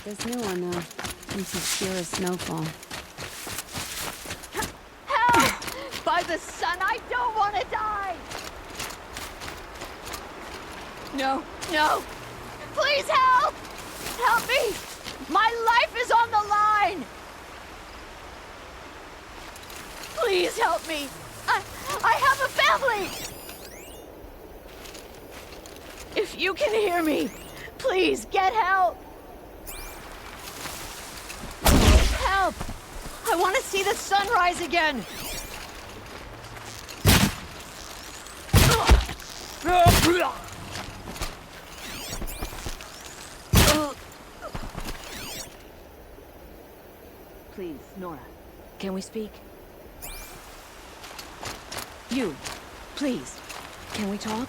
This new one, though, seems as pure as snowfall. Help! By the sun, I don't want to die! No, no! Please help! Help me! My life is on the line! Please help me! I have a family! If you can hear me, please get help! Help! I want to see the sunrise again! Please, Nora, can we speak? You, please, can we talk?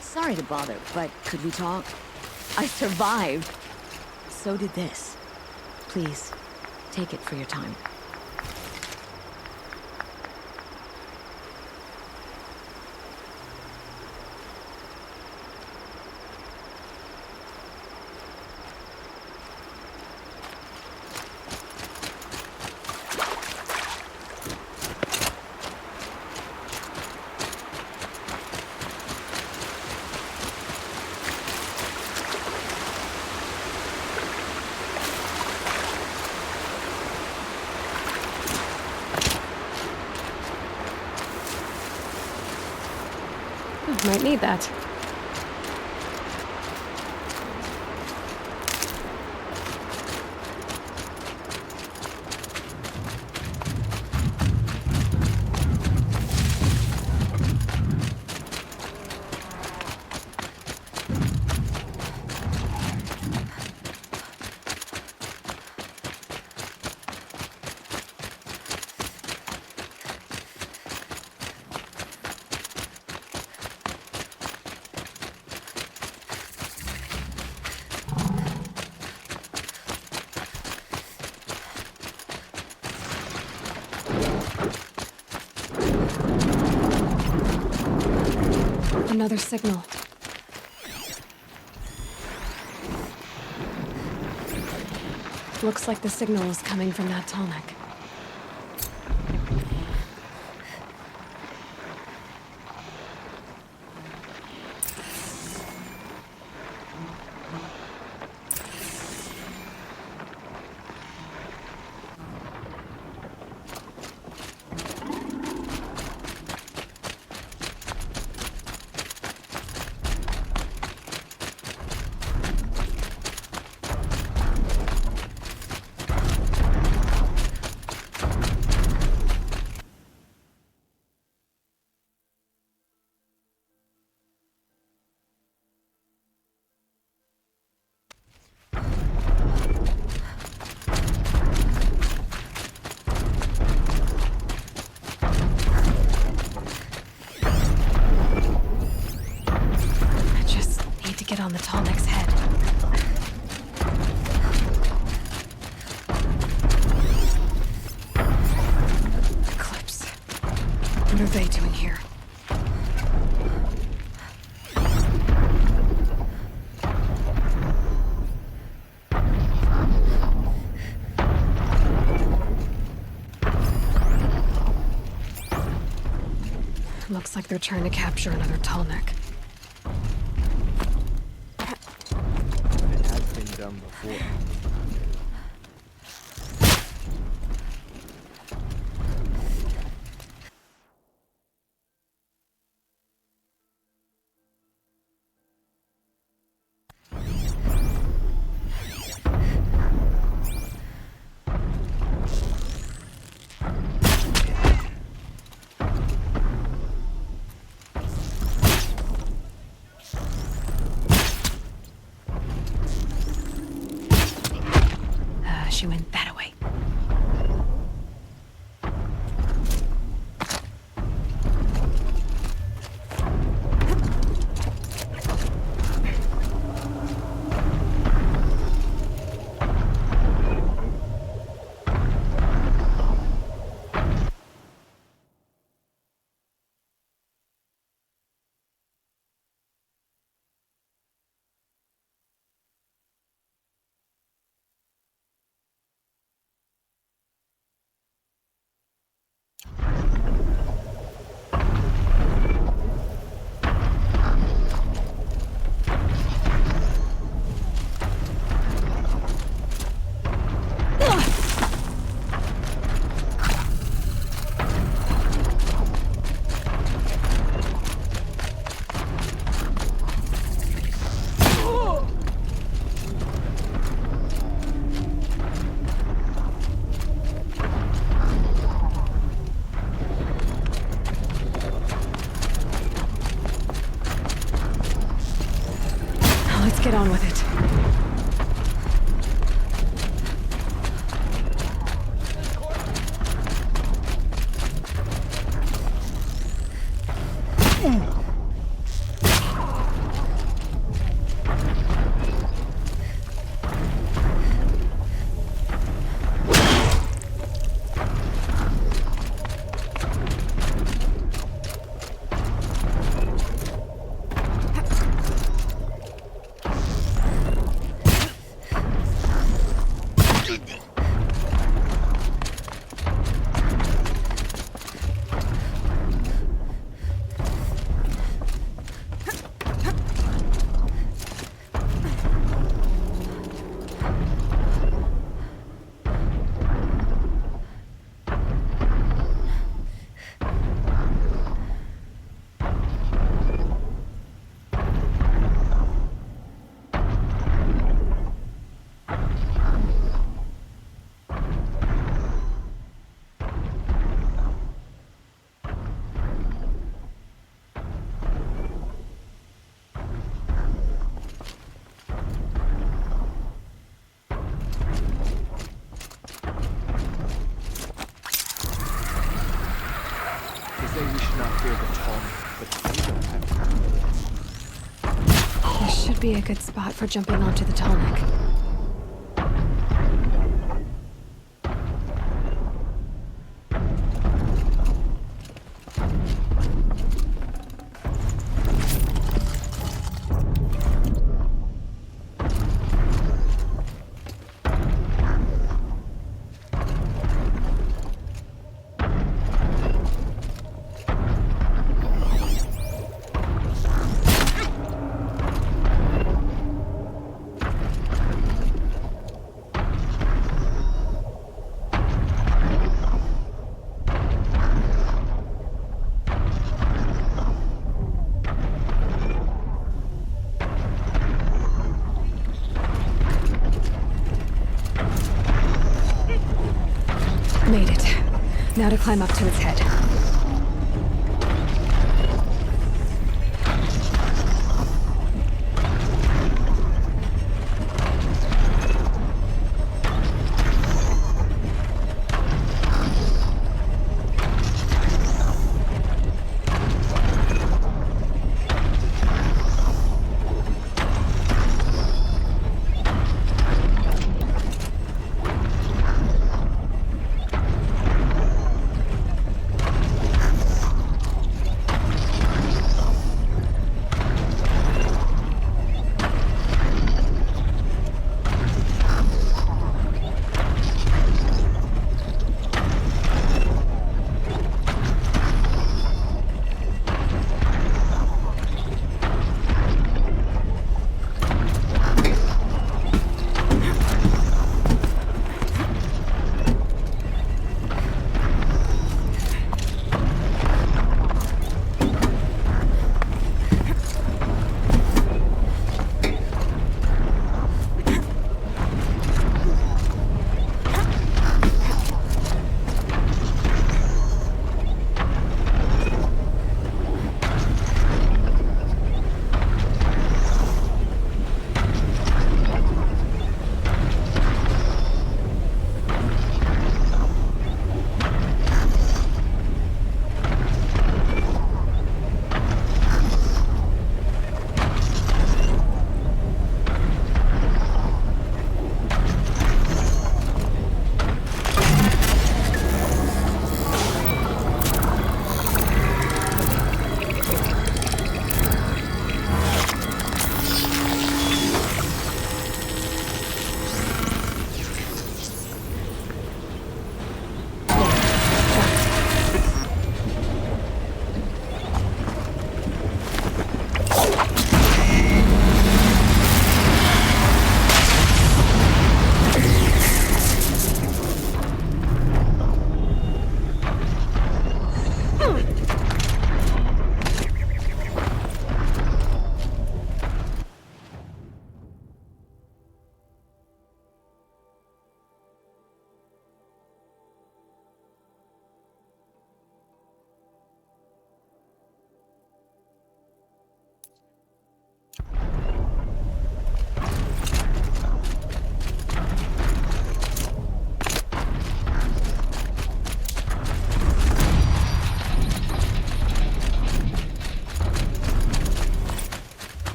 Sorry to bother, but could we talk? I survived. So did this. Please, take it for your time. Might need that. Another signal. Looks like the signal is coming from that tallneck. Get on the tallneck's head. Eclipse. What are they doing here? Looks like they're trying to capture another tallneck. Done before. She went that way. get on with it. This should be a good spot for jumping onto the tallneck. Made it. Now to climb up to its head.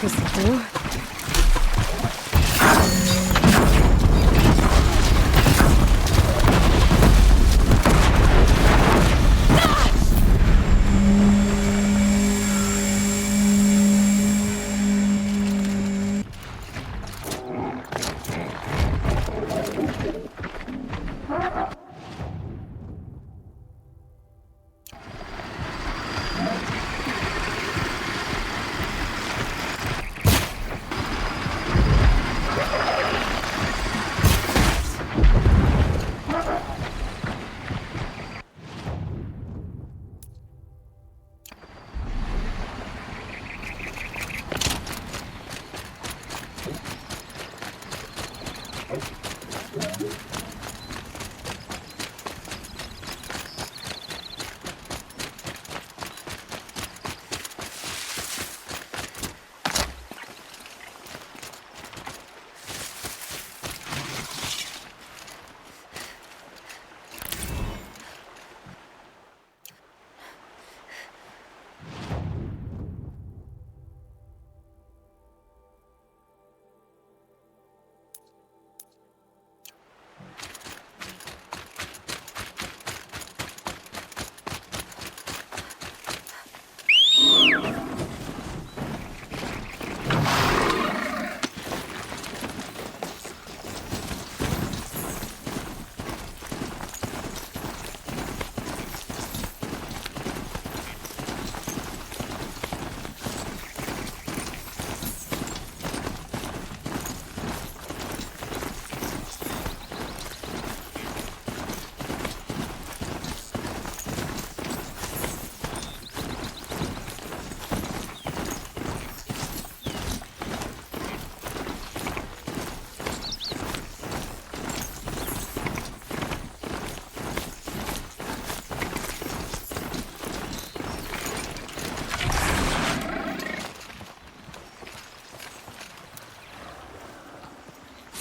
this through.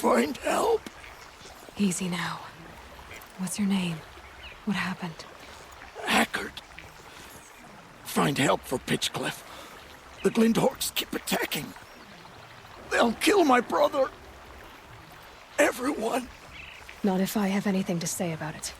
Find help. Easy now. What's your name? What happened? Hackard. Find help for Pitchcliff. The Glindorks keep attacking. They'll kill my brother. Everyone. Not if I have anything to say about it.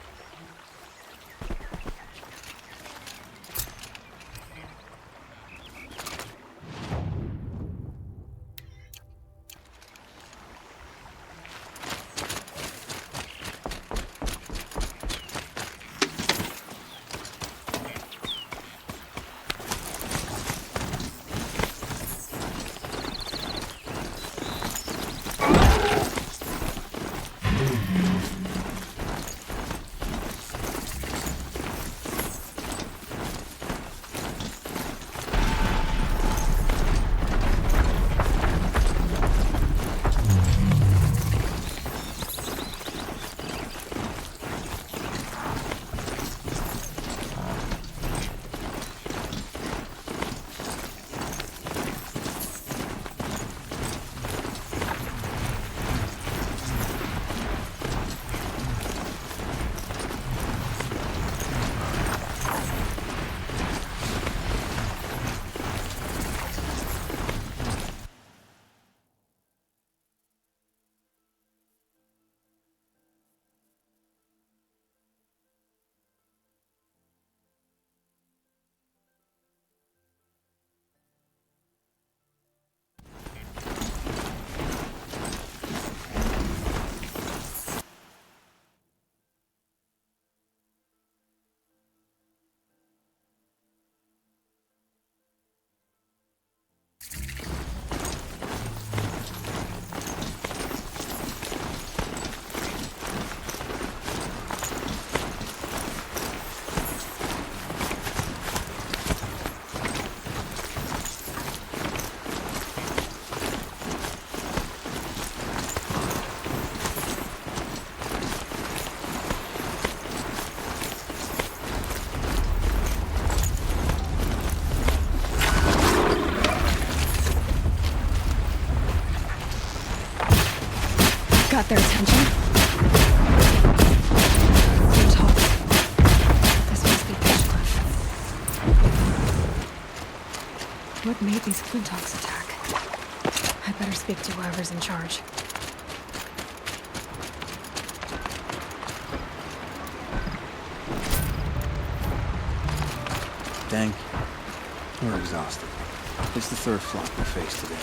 Got their attention? They're talking. This must be Pitchcliff. What made these Flintox attack? I better speak to whoever's in charge. Dang. We're exhausted. It's the third flop we faced today.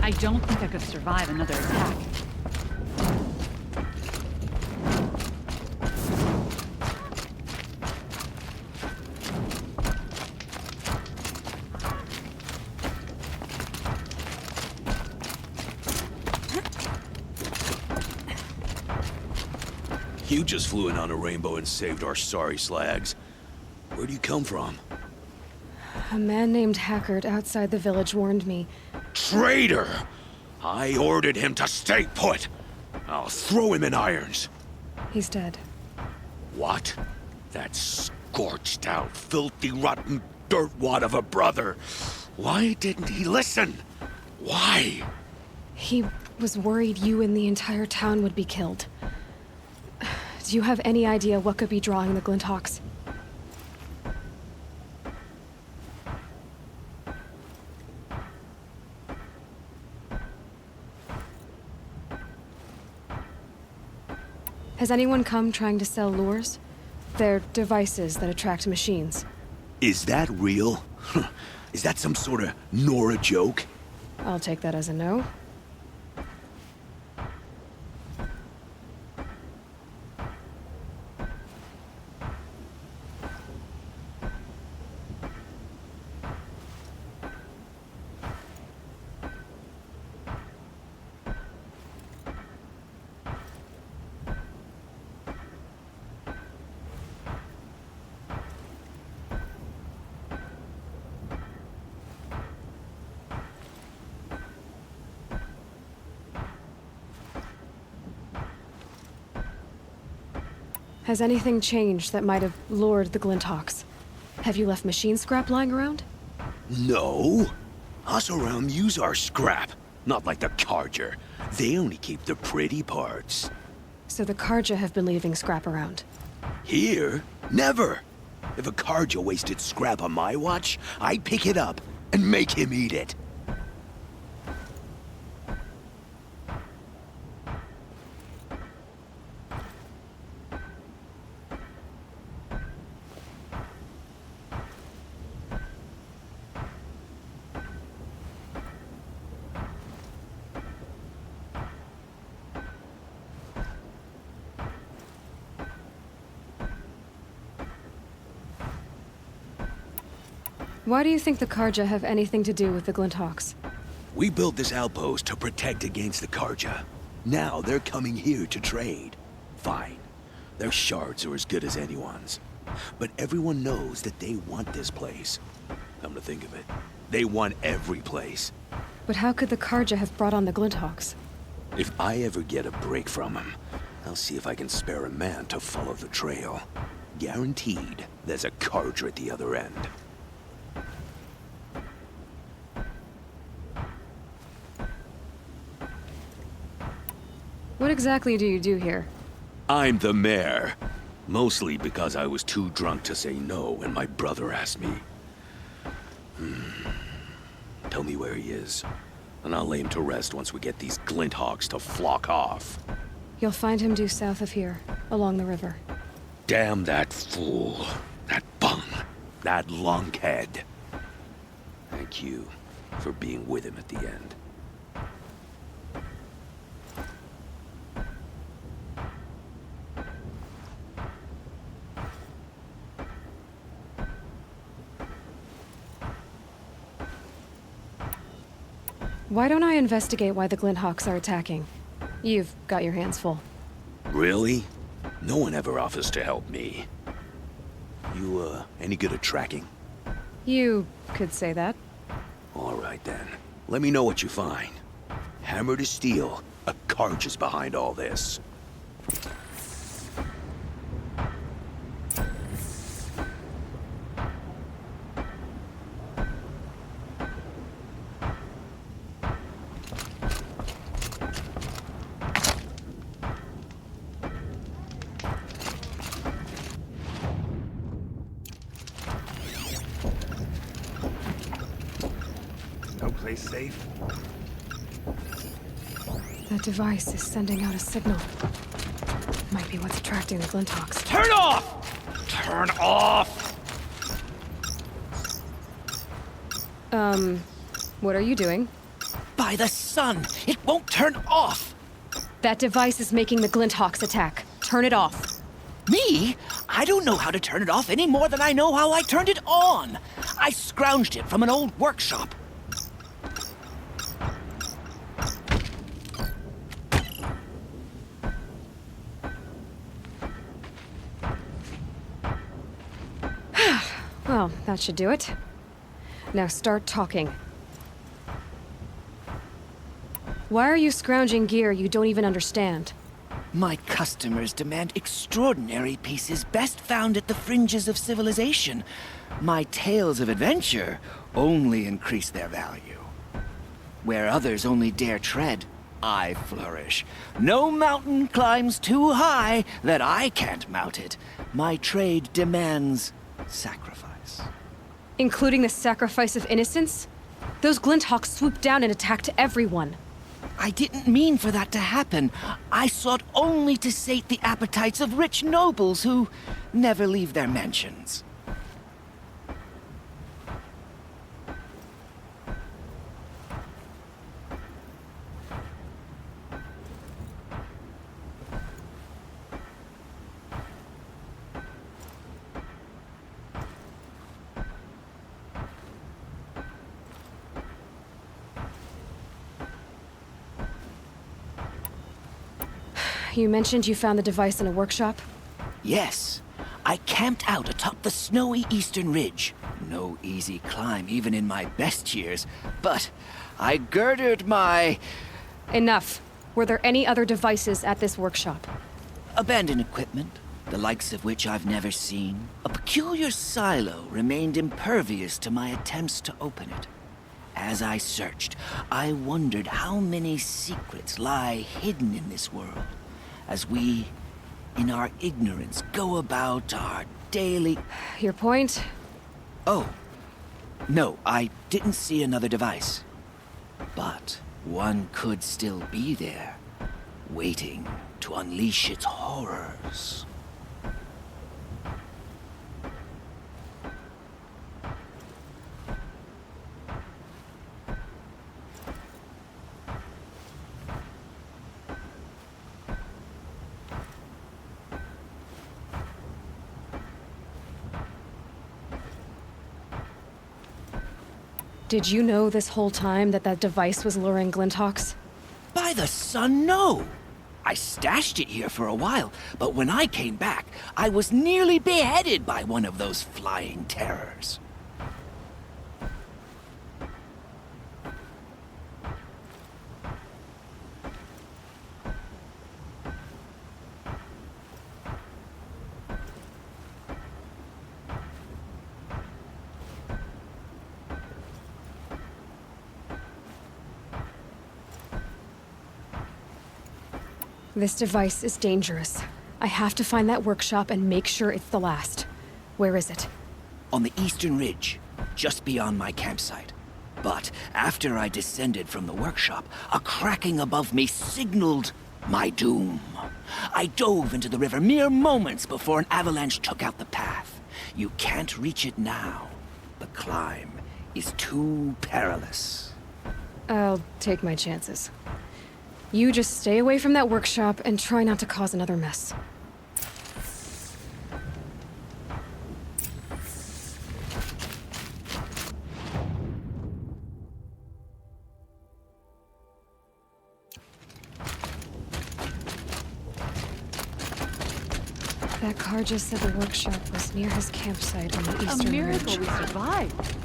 I don't think I could survive another attack. You just flew in on a rainbow and saved our sorry slags. Where do you come from? A man named Hackard outside the village warned me. Traitor! I ordered him to stay put! I'll throw him in irons. He's dead. What? That scorched out, filthy, rotten dirtwad of a brother. Why didn't he listen? Why? He was worried you and the entire town would be killed. Do you have any idea what could be drawing the Glinthawks? Has anyone come trying to sell lures? They're devices that attract machines. Is that real? Is that some sort of Nora joke? I'll take that as a no. Has anything changed that might have lured the Glinthawks? Have you left machine scrap lying around? No. Us around use our scrap. Not like the Carja. They only keep the pretty parts. So the Carja have been leaving scrap around. Here? Never. If a Carja wasted scrap on my watch, I'd pick it up and make him eat it. Why do you think the Carja have anything to do with the Glinthawks? We built this outpost to protect against the Carja. Now they're coming here to trade. Fine. Their shards are as good as anyone's. But everyone knows that they want this place. Come to think of it, they want every place. But how could the Carja have brought on the Glinthawks? If I ever get a break from them, I'll see if I can spare a man to follow the trail. Guaranteed, there's a Carja at the other end. What exactly do you do here? I'm the mayor. Mostly because I was too drunk to say no when my brother asked me. Tell me where he is, and I'll lay him to rest once we get these Glinthawks to flock off. You'll find him due south of here, along the river. Damn that fool. That bung. That lunkhead. Thank you for being with him at the end. Why don't I investigate why the Glinthawks are attacking? You've got your hands full. Really? No one ever offers to help me. You, any good at tracking? You could say that. All right, then. Let me know what you find. Hammer to steel, a Carja is behind all this. place safe? That device is sending out a signal. Might be what's attracting the Glinthawks. Turn off! Turn off! What are you doing? By the sun! It won't turn off! That device is making the Glinthawks attack. Turn it off. Me? I don't know how to turn it off any more than I know how I turned it on. I scrounged it from an old workshop. Well, that should do it. Now start talking. Why are you scrounging gear you don't even understand? My customers demand extraordinary pieces best found at the fringes of civilization. My tales of adventure only increase their value. Where others only dare tread, I flourish. No mountain climbs too high that I can't mount it. My trade demands sacrifice. Including the sacrifice of innocence? Those Glinthawks swooped down and attacked everyone. I didn't mean for that to happen. I sought only to sate the appetites of rich nobles who never leave their mansions. You mentioned you found the device in a workshop? Yes, I camped out atop the snowy eastern ridge. No easy climb even in my best years, but I girded my Enough. Were there any other devices at this workshop? abandoned equipment, the likes of which I've never seen. A peculiar silo remained impervious to my attempts to open it. As I searched, I wondered how many secrets lie hidden in this world, as we, in our ignorance, go about our daily... Your point? Oh, no, I didn't see another device. But one could still be there, waiting to unleash its horrors. Did you know this whole time that that device was luring Glinthawks? By the sun, no! I stashed it here for a while, but when I came back, I was nearly beheaded by one of those flying terrors. This device is dangerous. I have to find that workshop and make sure it's the last. Where is it? On the eastern ridge, just beyond my campsite. But after I descended from the workshop, a cracking above me signaled my doom. I dove into the river mere moments before an avalanche took out the path. You can't reach it now. The climb is too perilous. I'll take my chances. You just stay away from that workshop and try not to cause another mess. That car just said the workshop was near his campsite on the eastern A miracle ridge. we survived.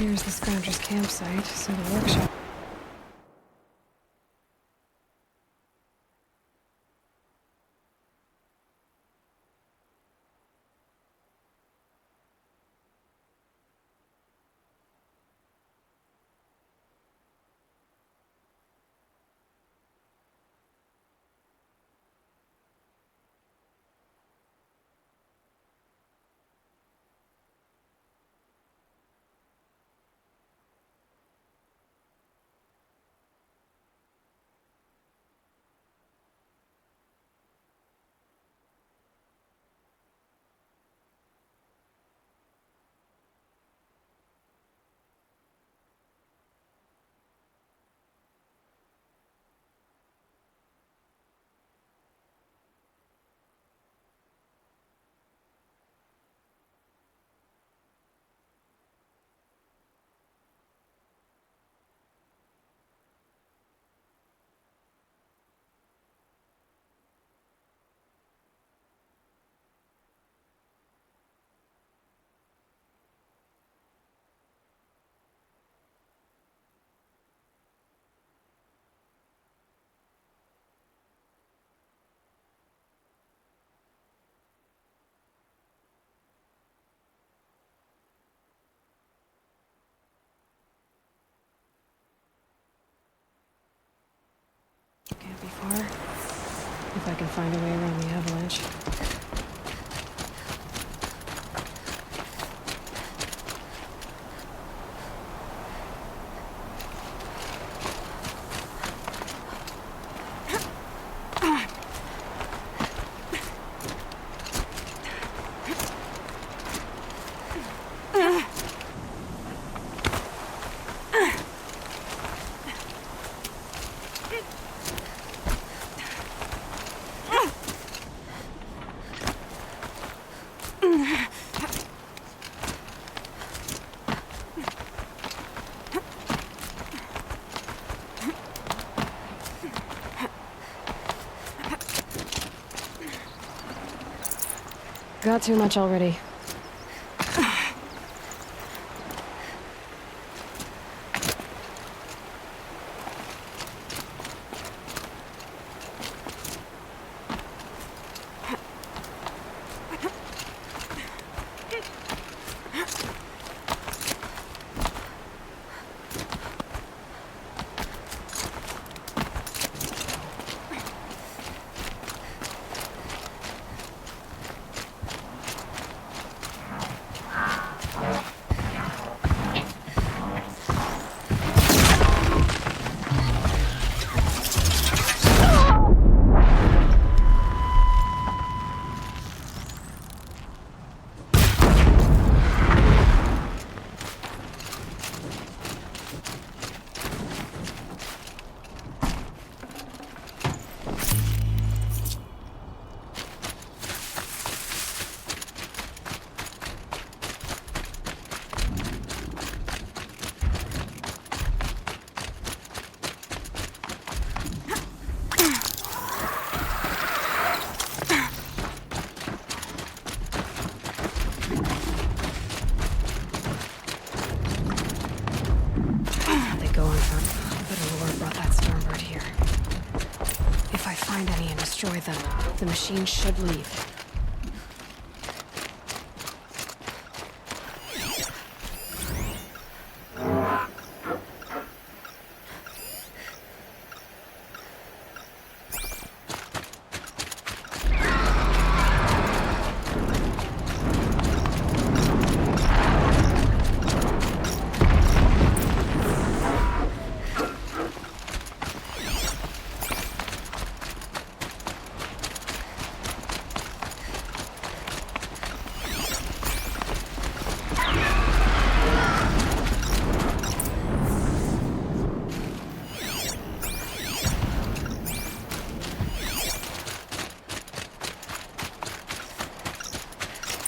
Here's the Scrounger's campsite, so the workshop. Can't be far. If I can find a way around the avalanche. Got too much already. Destroy them. The machine should leave.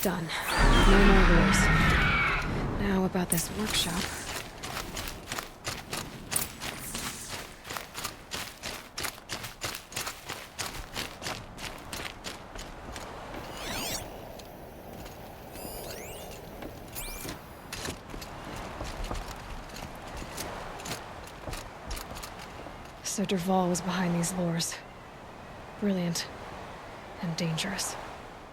Done. No more rules. Now about this workshop. So Dervahl was behind these lures. Brilliant. And dangerous.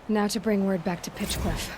Now to bring word back to Pitchcliff.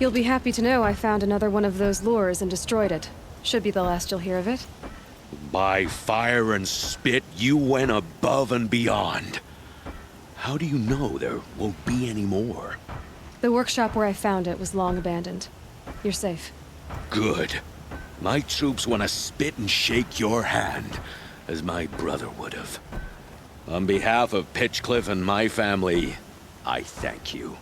You'll be happy to know I found another one of those lures and destroyed it. Should be the last you'll hear of it. By fire and spit, you went above and beyond. How do you know there won't be any more? The workshop where I found it was long abandoned. You're safe. Good. My troops want to spit and shake your hand, as my brother would have. On behalf of Pitchcliff and my family, I thank you.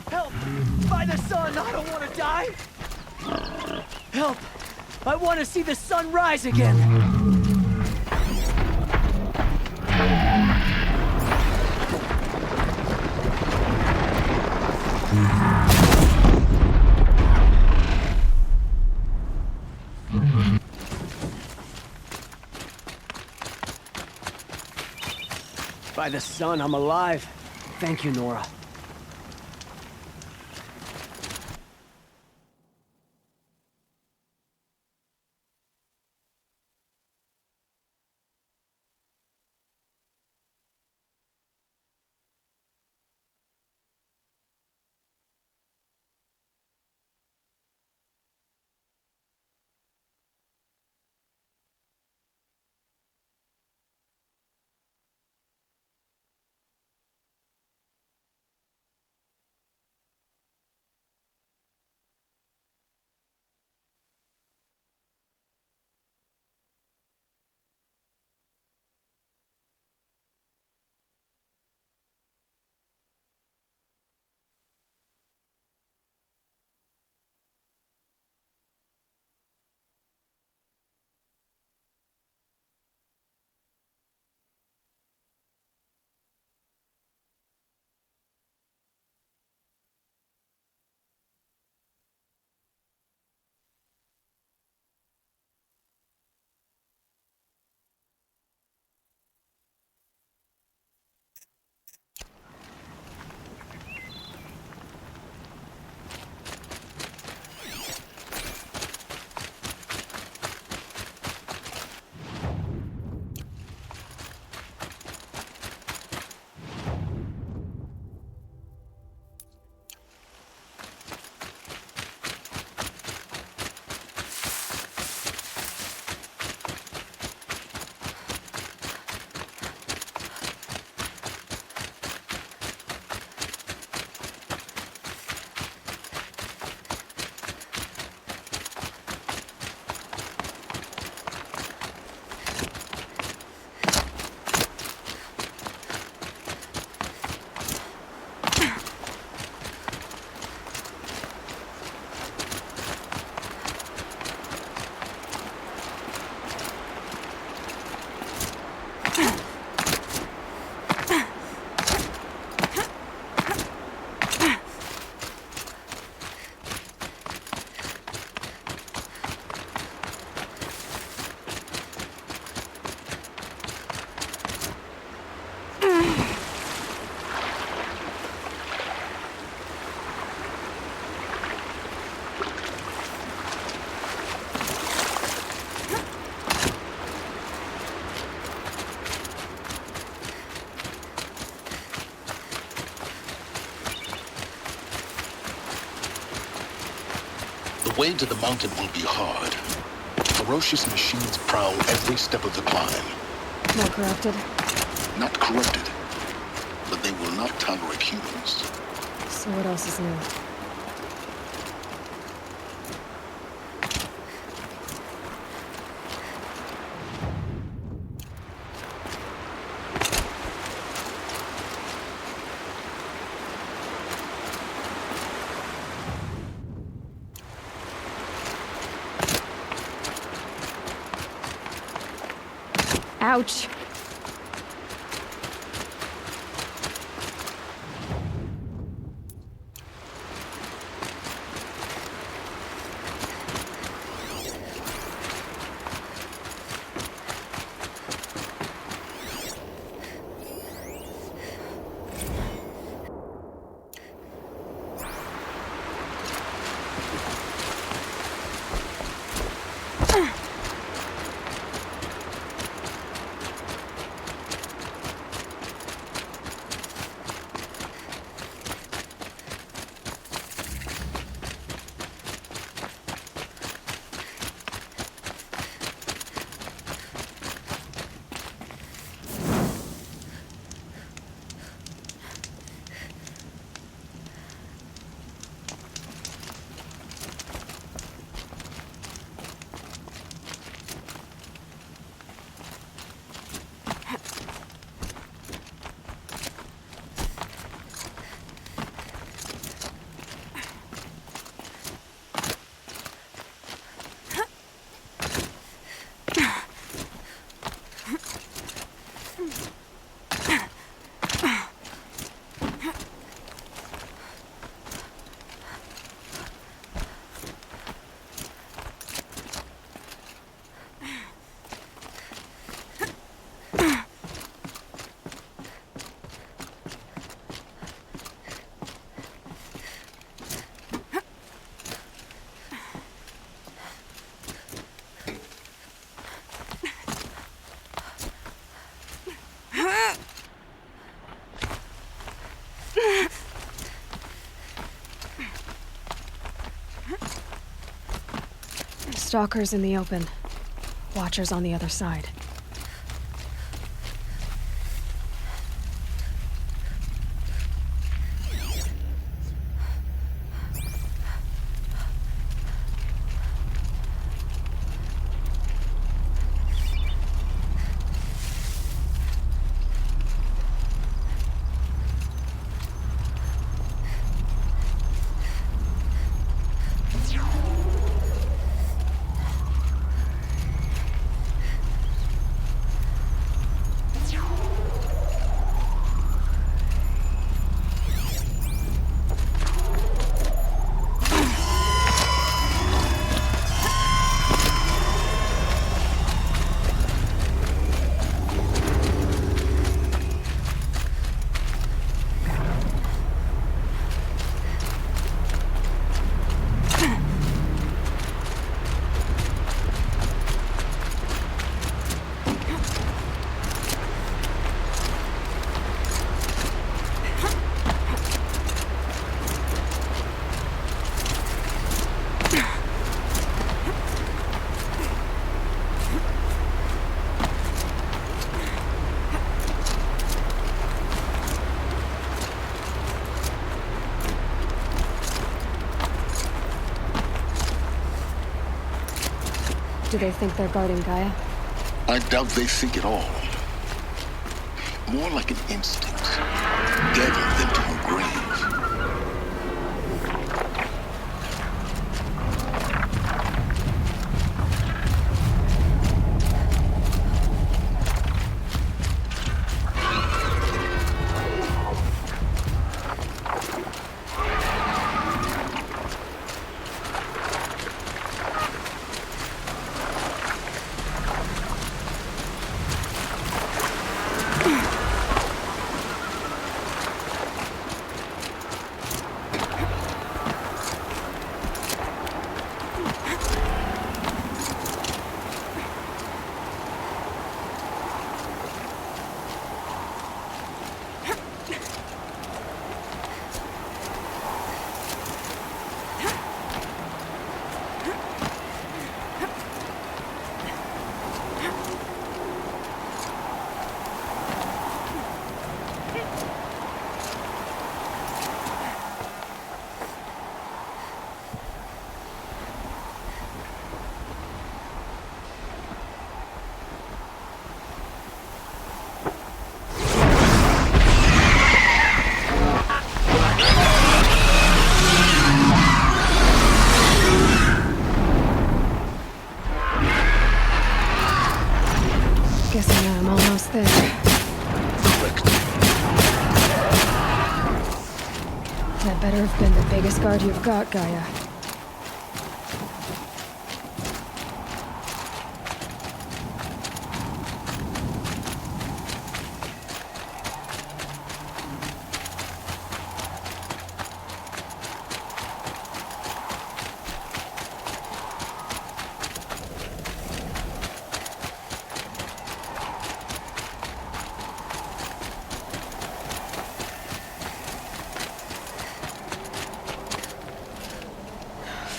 Help! By the sun, I don't want to die! Help! I want to see the sun rise again! By the sun, I'm alive. Thank you, Nora. way to the mountain will be hard. Ferocious machines prowl every step of the climb. More corrupted? Not corrupted, but they will not tolerate humans. So what else is new? Ouch. Stalkers in the open. Watchers on the other side. Do they think they're guarding Gaia? I doubt they think at all. More like an instinct. Gather them to her grave. Guessing I'm almost there. Correct. That better have been the biggest guard you've got, Gaia.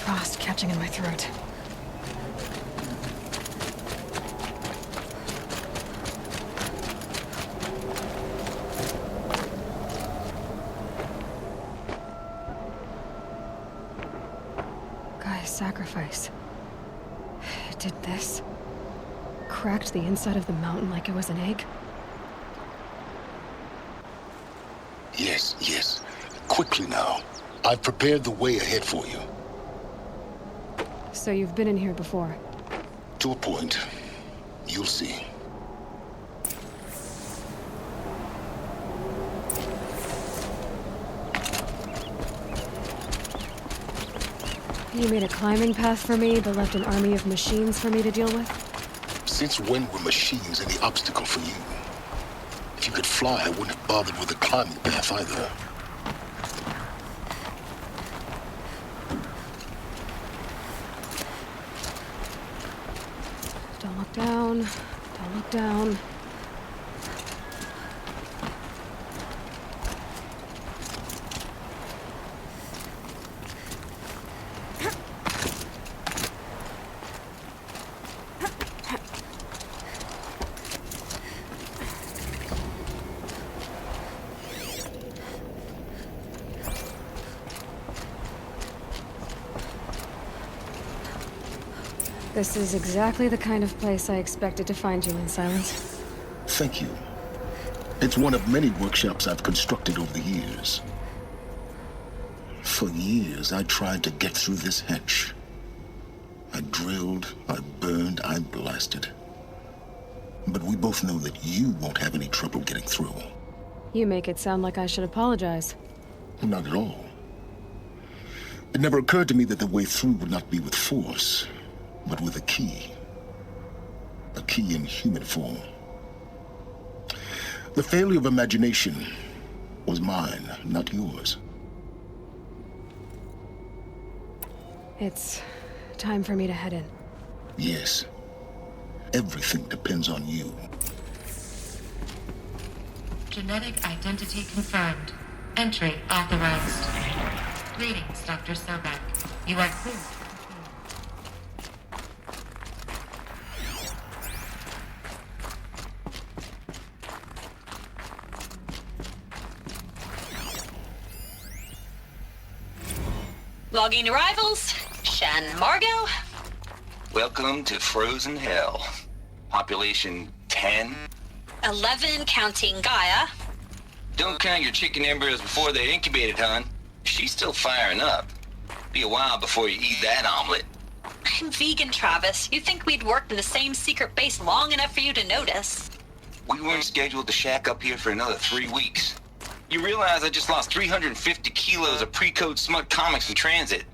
Frost catching in my throat. Gaia's sacrifice. It did this. Cracked the inside of the mountain like it was an egg. Yes, yes. Quickly now. I've prepared the way ahead for you. So you've been in here before? To a point. You'll see. You made a climbing path for me, but left an army of machines for me to deal with? Since when were machines any obstacle for you? If you could fly, I wouldn't have bothered with the climbing path either. Don't look down. Don't look down. This is exactly the kind of place I expected to find you in, Silence. Thank you. It's one of many workshops I've constructed over the years. For years, I tried to get through this hatch. I drilled, I burned, I blasted. But we both know that you won't have any trouble getting through. You make it sound like I should apologize. Not at all. It never occurred to me that the way through would not be with force, but with a key. A key in human form. The failure of imagination was mine, not yours. It's time for me to head in. Yes. Everything depends on you. Genetic identity confirmed. Entry authorized. Greetings, Dr. Sobek. You are cleared. Logging arrivals. Shen Margot. Welcome to Frozen Hell. Population 10. 11 counting Gaia. Don't count your chicken embryos before they're incubated, hon. She's still firing up. Be a while before you eat that omelet. I'm vegan, Travis. You think we'd worked in the same secret base long enough for you to notice? We weren't scheduled to shack up here for another 3 weeks. You realize I just lost 350 kilos of pre-code smut comics in transit.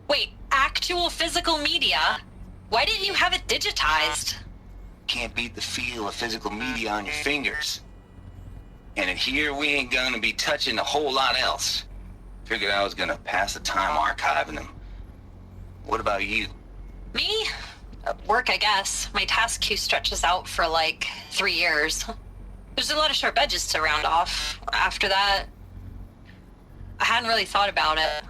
Wait, actual physical media? Why didn't you have it digitized? Can't beat the feel of physical media on your fingers. And in here, we ain't gonna be touching a whole lot else. Figured I was gonna pass the time archiving them. What about you? Me? Work, I guess. My task queue stretches out for like 3 years. There's a lot of sharp edges to round off. After that, I hadn't really thought about it.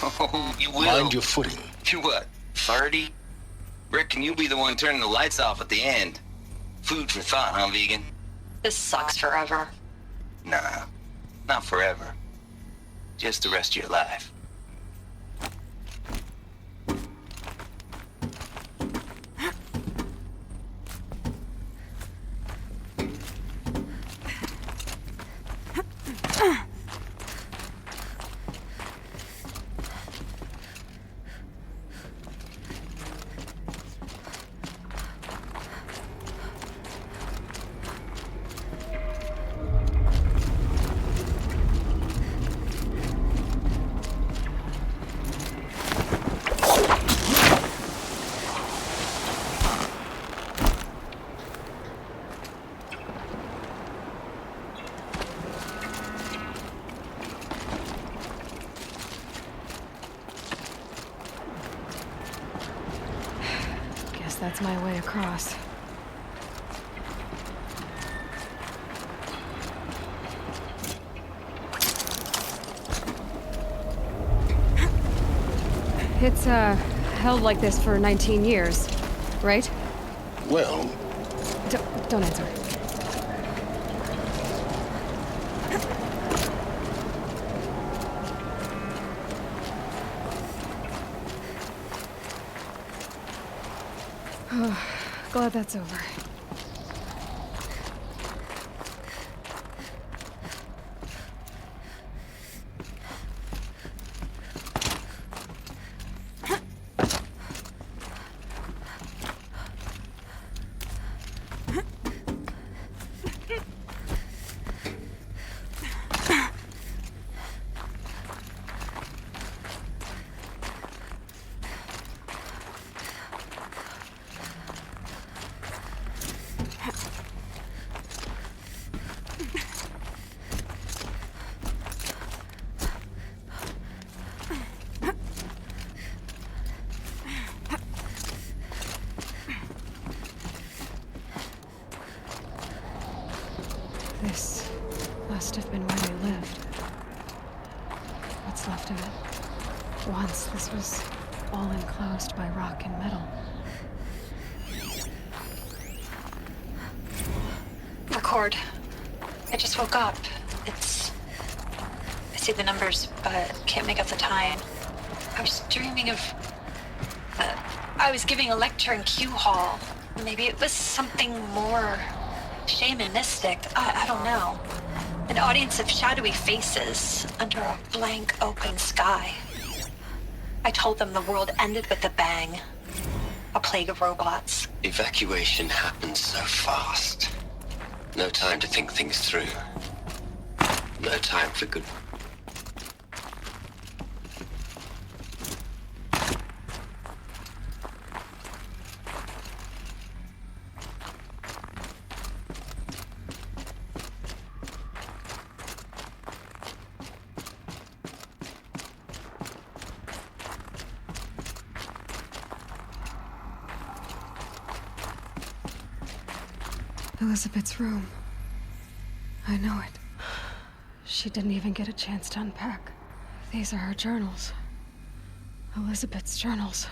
Oh, you will. Mind your footing. You what, 30? Reckon you'll be the one turning the lights off at the end. Food for thought, huh, vegan? This sucks forever. Nah, not forever. Just the rest of your life. that's my way across. It's, held like this for 19 years, right? Well... Don't answer. Glad that's over. This must have been where they lived. What's left of it. Once this was all enclosed by rock and metal. Record. I just woke up. I see the numbers, but can't make out the time. I was dreaming of... I was giving a lecture in Q Hall. Maybe it was something more shamanistic. I don't know. An audience of shadowy faces under a blank open sky. I told them the world ended with a bang. A plague of robots. Evacuation happens so fast. No time to think things through. No time for good... Elizabeth's room. I know it. She didn't even get a chance to unpack. These are her journals. Elizabeth's journals.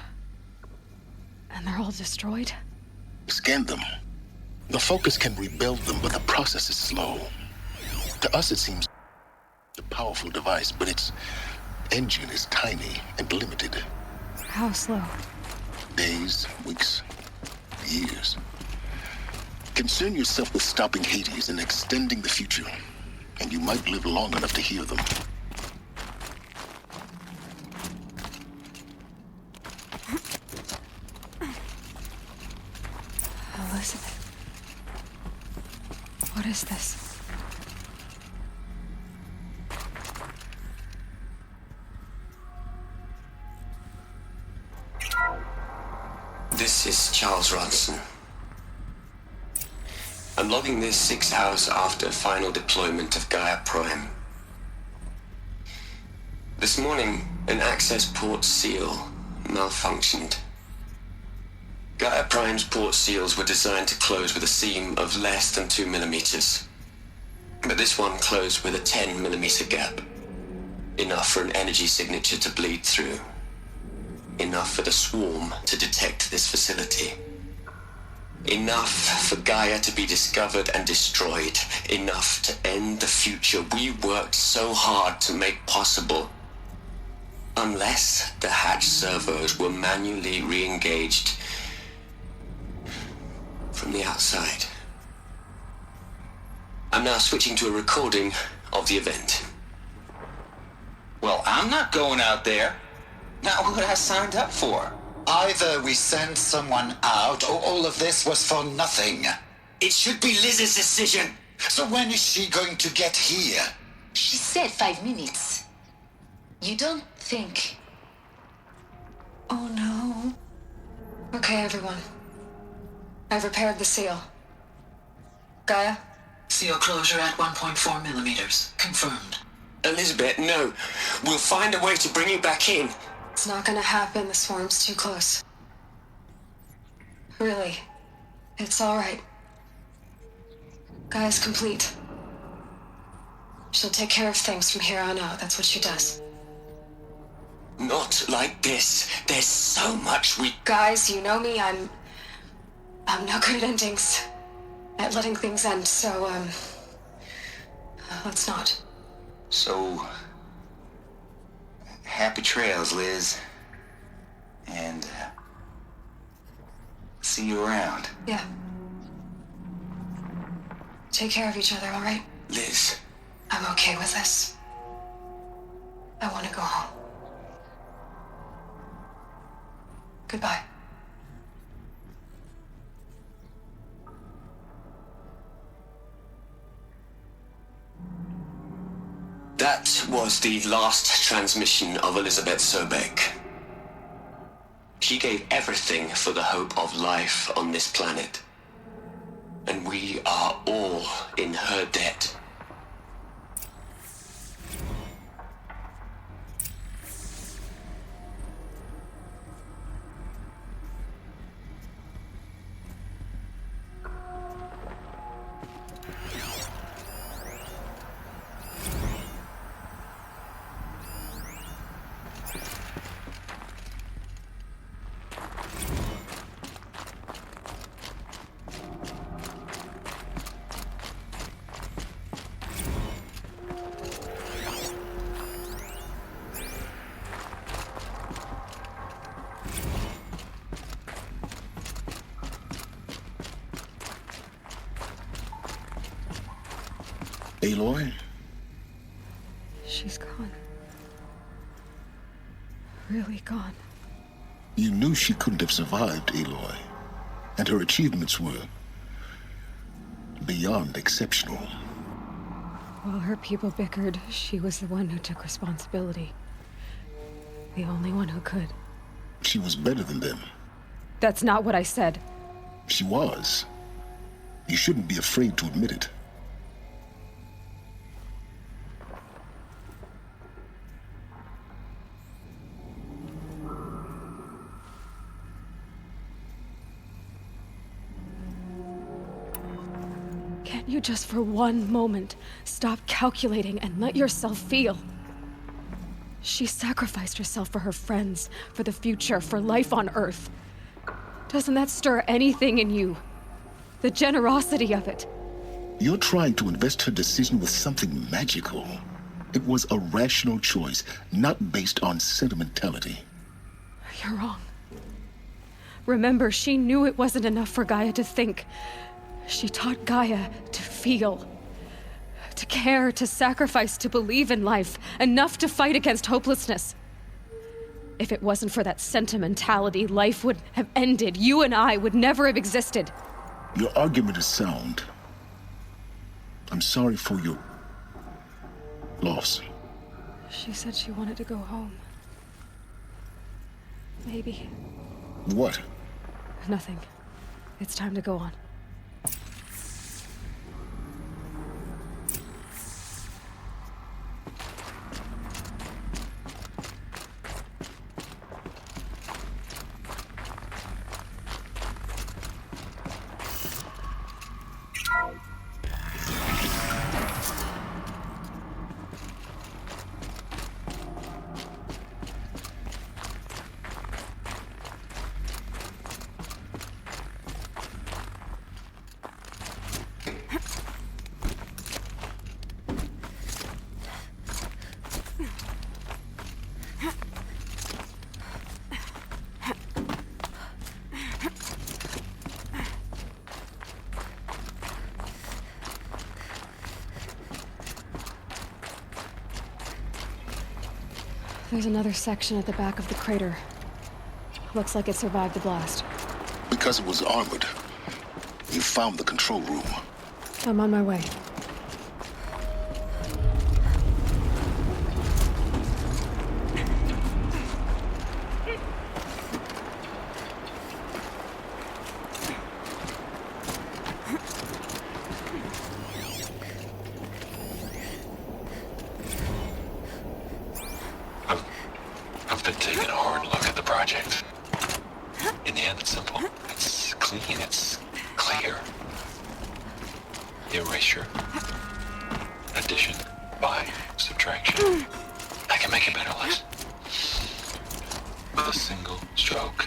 And they're all destroyed? Scan them. The Focus can rebuild them, but the process is slow. To us, it seems a powerful device, but its engine is tiny and limited. How slow? Days, weeks, years. Concern yourself with stopping Hades and extending the future, and you might live long enough to hear them. Elizabeth. What is this? This is Charles Ronson. I'm logging this 6 hours after final deployment of Gaia Prime. This morning, an access port seal malfunctioned. Gaia Prime's port seals were designed to close with a seam of less than 2 millimeters. But this one closed with a 10 millimeter gap. Enough for an energy signature to bleed through. Enough for the swarm to detect this facility. Enough for Gaia to be discovered and destroyed. Enough to end the future we worked so hard to make possible. Unless the hatch servos were manually re-engaged from the outside. I'm now switching to a recording of the event. Well, I'm not going out there. Not what I signed up for. Either we send someone out, or all of this was for nothing. It should be Liz's decision. So when is she going to get here? She said 5 minutes. You don't think... Oh no. Okay, everyone. I've repaired the seal. Gaia? Seal closure at 1.4 millimeters. Confirmed. Elizabeth, no. We'll find a way to bring you back in. It's not gonna happen. The swarm's too close. Really. It's all right. Gaia's complete. She'll take care of things from here on out. That's what she does. Not like this. There's so much we... Guys, you know me. I'm no good at endings. At letting things end, so, let's not. So... happy trails, Liz. And, see you around. Yeah. Take care of each other, all right? Liz. I'm okay with this. I want to go home. Goodbye. That was the last transmission of Elizabeth Sobeck. She gave everything for the hope of life on this planet. And we are all in her debt. Aloy? She's gone. Really gone. You knew she couldn't have survived, Aloy. And her achievements were beyond exceptional. While her people bickered, she was the one who took responsibility. The only one who could. She was better than them. That's not what I said. She was. You shouldn't be afraid to admit it. Can't you just for one moment stop calculating and let yourself feel? She sacrificed herself for her friends, for the future, for life on Earth. Doesn't that stir anything in you? The generosity of it. You're trying to invest her decision with something magical. It was a rational choice, not based on sentimentality. You're wrong. Remember, she knew it wasn't enough for Gaia to think. She taught Gaia to feel. To care, to sacrifice, to believe in life. Enough to fight against hopelessness. If it wasn't for that sentimentality, life would have ended. You and I would never have existed. Your argument is sound. I'm sorry for your loss. She said she wanted to go home. Maybe. What? Nothing. It's time to go on. There's another section at the back of the crater. Looks like it survived the blast. Because it was armored. You found the control room. I'm on my way. I've been taking a hard look at the project. In the end, it's simple. It's clean, it's clear. Erasure. Addition by subtraction. I can make a better list. With a single stroke,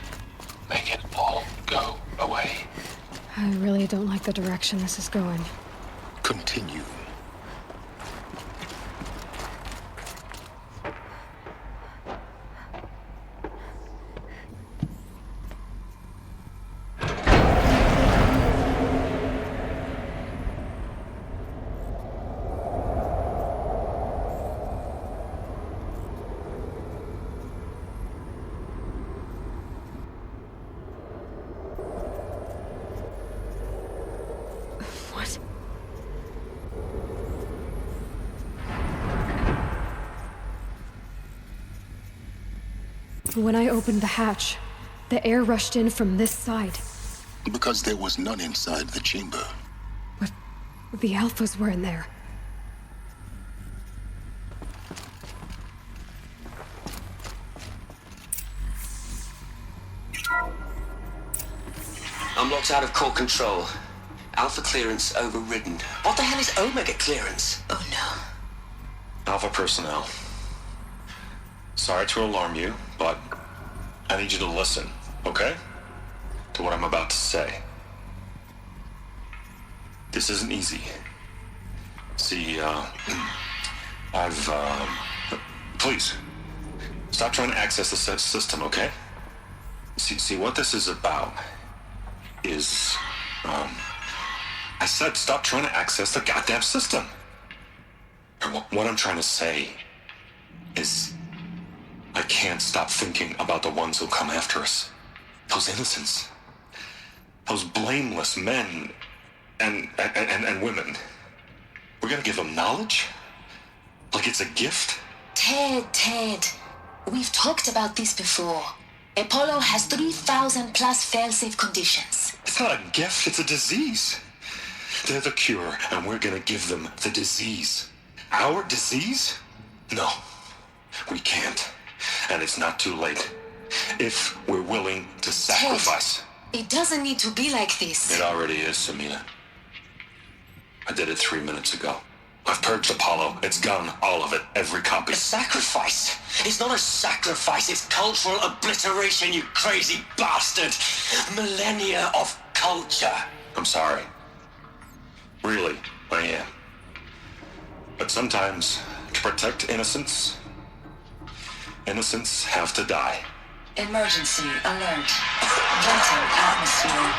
make it all go away. I really don't like the direction this is going. Continue. What? When I opened the hatch, the air rushed in from this side. Because there was none inside the chamber. But the Alphas were in there. I'm locked out of core control. Alpha clearance overridden. What the hell is Omega clearance? Oh no. Alpha personnel. Sorry to alarm you, but I need you to listen, okay? To what I'm about to say. This isn't easy. See, please, stop trying to access the system, okay? See, what this is about is, I said stop trying to access the goddamn system. What I'm trying to say is I can't stop thinking about the ones who come after us. Those innocents. Those blameless men and women. We're gonna give them knowledge? Like it's a gift? Ted. We've talked about this before. Apollo has 3,000 plus fail-safe conditions. It's not a gift, it's a disease. They're the cure, and we're gonna give them the disease. Our disease? No, we can't. And it's not too late. If we're willing to sacrifice. Ted, it doesn't need to be like this. It already is, Samina. I did it 3 minutes ago. I've purged Apollo. It's gone, all of it, every copy. A sacrifice? It's not a sacrifice, it's cultural obliteration, you crazy bastard! Millennia of culture. I'm sorry. Really, I am. But sometimes, to protect innocence have to die. Emergency alert. Venting atmosphere.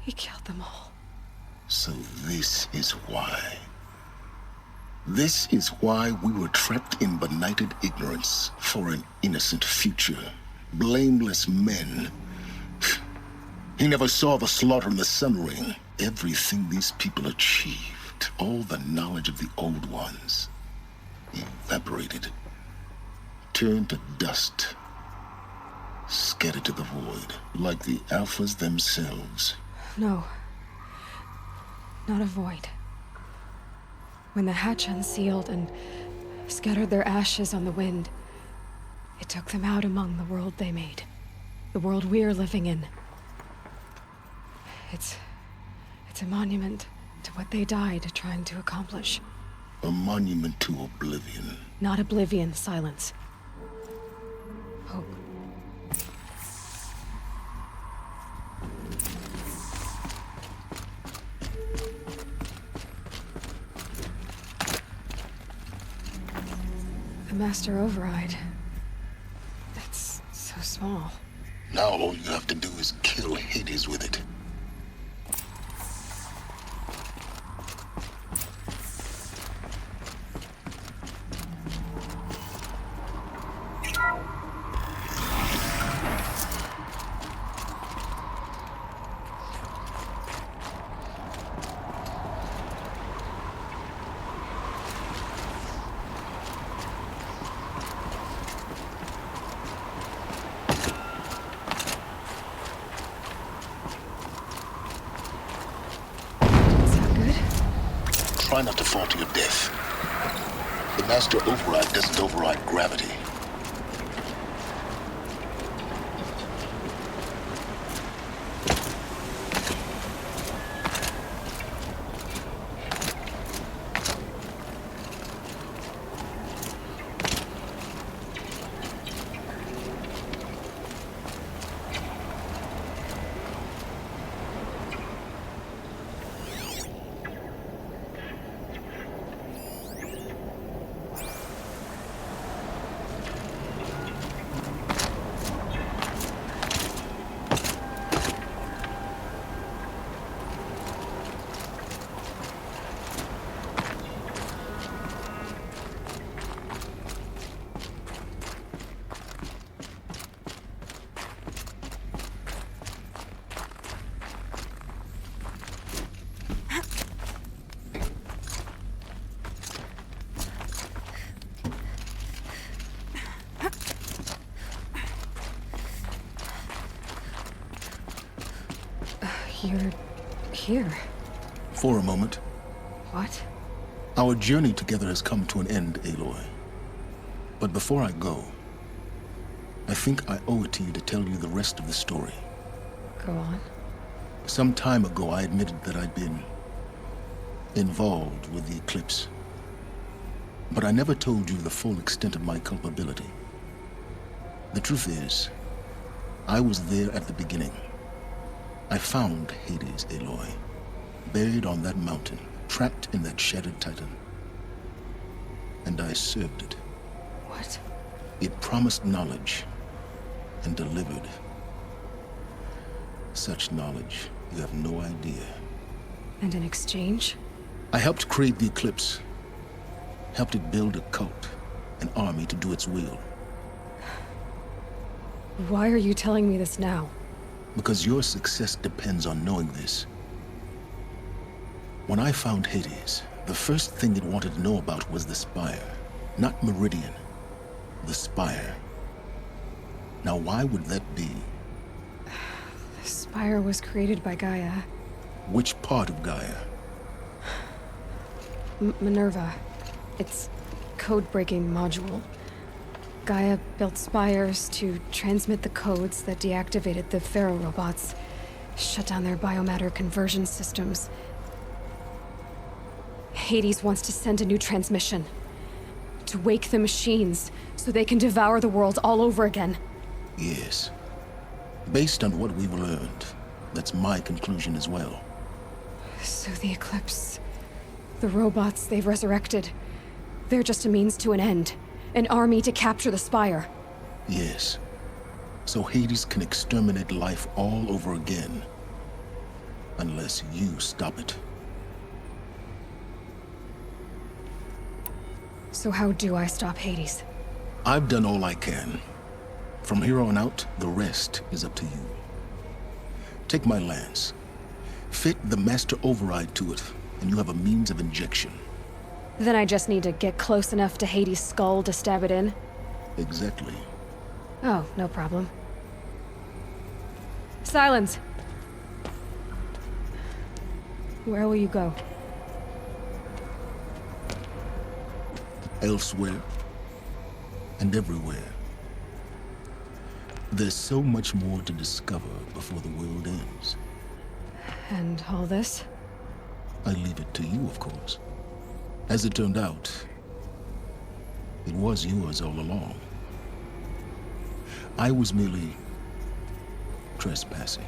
He killed them all. So this is why. This is why we were trapped in benighted ignorance for an innocent future. Blameless men. He never saw the slaughter in the Sun Ring. Everything these people achieved, all the knowledge of the old ones, evaporated, turned to dust, scattered to the void, like the Alphas themselves. No. Not a void. When the hatch unsealed and scattered their ashes on the wind, it took them out among the world they made. The world we're living in. It's a monument to what they died trying to accomplish. A monument to oblivion. Not oblivion, silence. Hope. The Master Override. It's so small. Now all you have to do is kill Hades with it. Try not to fall to your death. The master override doesn't override gravity. You're here. For a moment. What? Our journey together has come to an end, Aloy. But before I go, I think I owe it to you to tell you the rest of the story. Go on. Some time ago, I admitted that I'd been involved with the eclipse. But I never told you the full extent of my culpability. The truth is, I was there at the beginning. I found Hades, Aloy, buried on that mountain, trapped in that shattered titan. And I served it. What? It promised knowledge and delivered. Such knowledge, you have no idea. And in exchange? I helped create the eclipse. Helped it build a cult, an army to do its will. Why are you telling me this now? Because your success depends on knowing this. When I found Hades, the first thing it wanted to know about was the Spire. Not Meridian. The Spire. Now why would that be? The Spire was created by Gaia. Which part of Gaia? Minerva. Its code-breaking module. Gaia built spires to transmit the codes that deactivated the Pharaoh robots, shut down their biomatter conversion systems. Hades wants to send a new transmission. To wake the machines, so they can devour the world all over again. Yes. Based on what we've learned, that's my conclusion as well. So the Eclipse... the robots they've resurrected... they're just a means to an end. An army to capture the Spire. Yes. So Hades can exterminate life all over again. Unless you stop it. So how do I stop Hades? I've done all I can. From here on out, the rest is up to you. Take my lance. Fit the master override to it, and you have a means of injection. Then I just need to get close enough to Hades' skull to stab it in? Exactly. Oh, no problem. Silence! Where will you go? Elsewhere. And everywhere. There's so much more to discover before the world ends. And all this? I leave it to you, of course. As it turned out, it was yours all along. I was merely trespassing.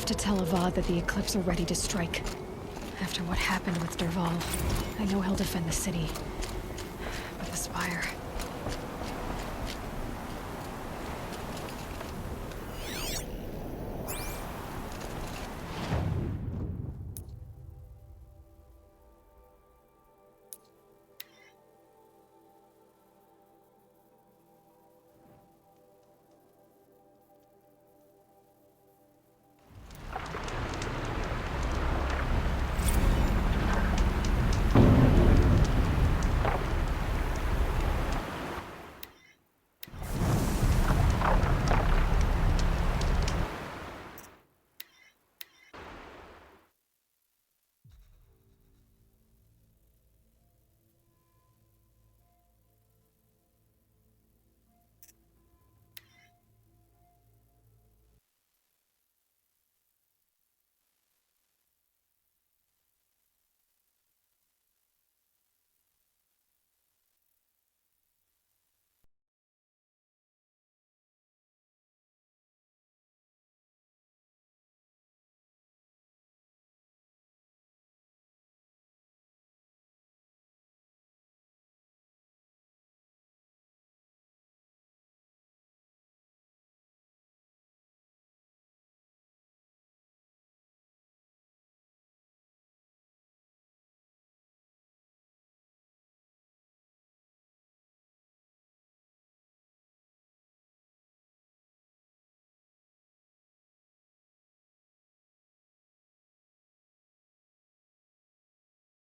to tell Avad that the Eclipse are ready to strike. After what happened with Derval, I know he'll defend the city.